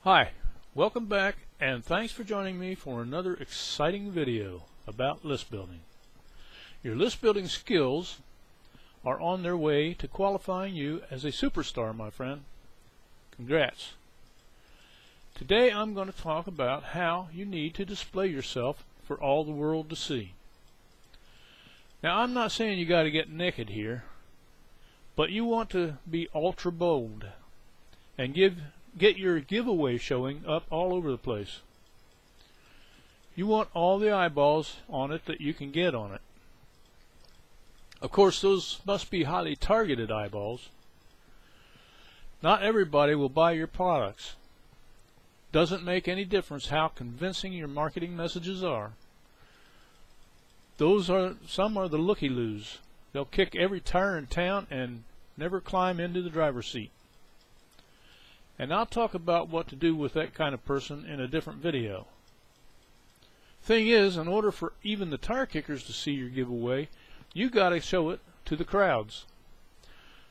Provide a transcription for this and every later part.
Hi, welcome back and thanks for joining me for another exciting video about list building. Your list building skills are on their way to qualifying you as a superstar, my friend. Congrats. Today I'm going to talk about how you need to display yourself for all the world to see. Now, I'm not saying you got to get naked here, but you want to be ultra bold and get your giveaway showing up all over the place. You want all the eyeballs on it that you can get on it. Of course, those must be highly targeted eyeballs. Not everybody will buy your products. Doesn't make any difference how convincing your marketing messages are. Some are the looky-loos. They'll kick every tire in town and never climb into the driver's seat. And I'll talk about what to do with that kind of person in a different video. Thing is, in order for even the tire kickers to see your giveaway, you got to show it to the crowds.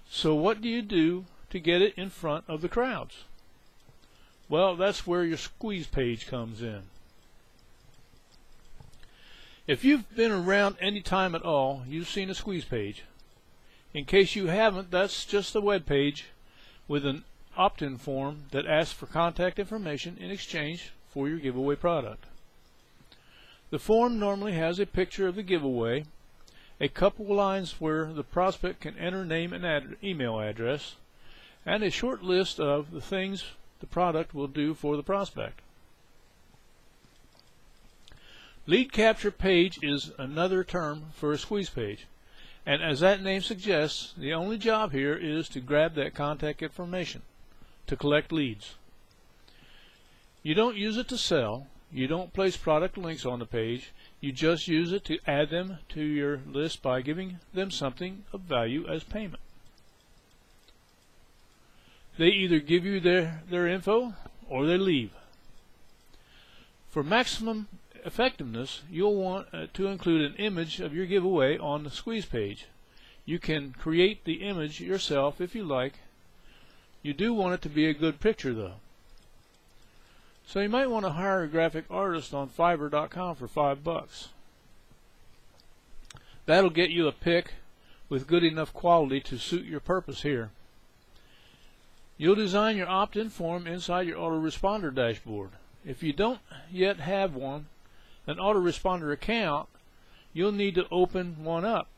So what do you do to get it in front of the crowds? Well, that's where your squeeze page comes in. If you've been around any time at all, you've seen a squeeze page. In case you haven't, that's just a web page with an opt-in form that asks for contact information in exchange for your giveaway product. The form normally has a picture of the giveaway, a couple lines where the prospect can enter name and email address, and a short list of the things the product will do for the prospect. Lead capture page is another term for a squeeze page, and as that name suggests, the only job here is to grab that contact information to collect leads. You don't use it to sell. You don't place product links on the page. You just use it to add them to your list by giving them something of value as payment. They either give you their info or they leave. For maximum effectiveness, you'll want to include an image of your giveaway on the squeeze page. You can create the image yourself if you like. You do want it to be a good picture though. So you might want to hire a graphic artist on Fiverr.com for $5. That'll get you a pic with good enough quality to suit your purpose here. You'll design your opt-in form inside your autoresponder dashboard. If you don't yet have an autoresponder account, you'll need to open one up.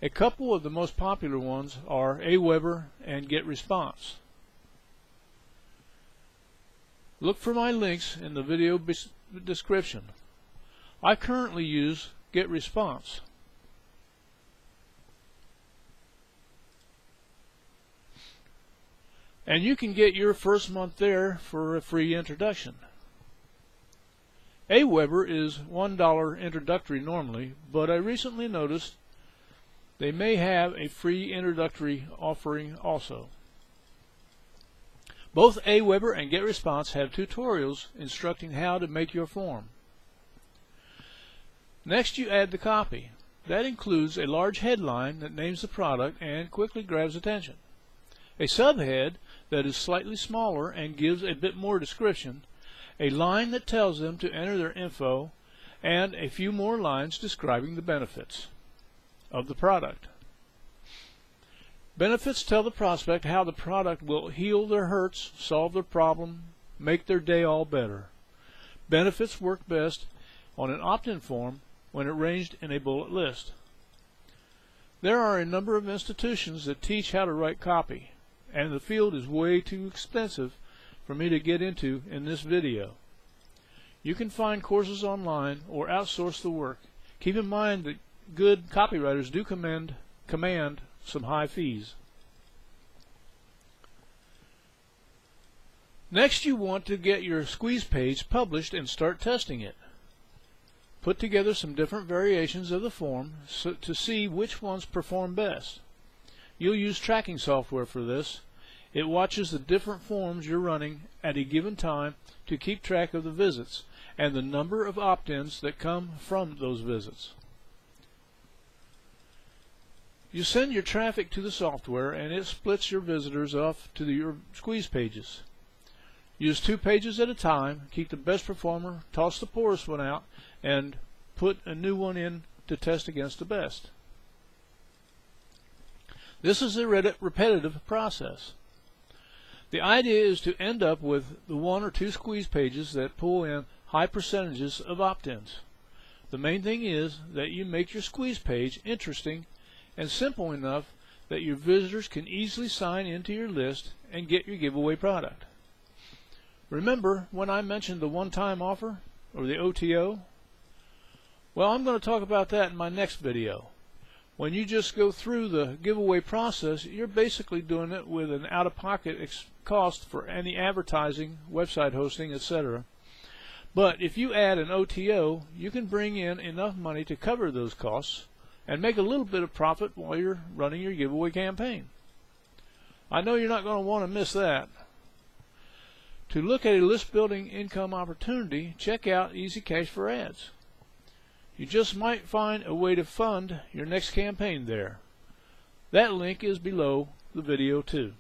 A couple of the most popular ones are Aweber and GetResponse. Look for my links in the video description. I currently use GetResponse. And you can get your first month there for a free introduction. Aweber is $1 introductory normally, but I recently noticed they may have a free introductory offering also. Both Aweber and GetResponse have tutorials instructing how to make your form. Next, you add the copy. That includes a large headline that names the product and quickly grabs attention, a subhead that is slightly smaller and gives a bit more description, a line that tells them to enter their info, and a few more lines describing the benefits of the product. Benefits tell the prospect how the product will heal their hurts, solve their problem, make their day all better. Benefits work best on an opt-in form when arranged in a bullet list. There are a number of institutions that teach how to write copy, and the field is way too expensive for me to get into in this video. You can find courses online or outsource the work. Keep in mind that good copywriters do command some high fees. Next, you want to get your squeeze page published and start testing it. Put together some different variations of the form to see which ones perform best. You'll use tracking software for this. It watches the different forms you're running at a given time to keep track of the visits and the number of opt-ins that come from those visits. You send your traffic to the software and it splits your visitors off to your squeeze pages. Use 2 pages at a time, keep the best performer, toss the poorest one out, and put a new one in to test against the best. This is a repetitive process. The idea is to end up with the 1 or 2 squeeze pages that pull in high percentages of opt-ins. The main thing is that you make your squeeze page interesting and simple enough that your visitors can easily sign into your list and get your giveaway product. Remember when I mentioned the one-time offer, or the OTO? Well, I'm going to talk about that in my next video. When you just go through the giveaway process, you're basically doing it with an out-of-pocket cost for any advertising, website hosting, etc. But if you add an OTO, you can bring in enough money to cover those costs and make a little bit of profit while you're running your giveaway campaign. I know you're not going to want to miss that. To look at a list building income opportunity, check out Easy Cash for Ads. You just might find a way to fund your next campaign there. That link is below the video too.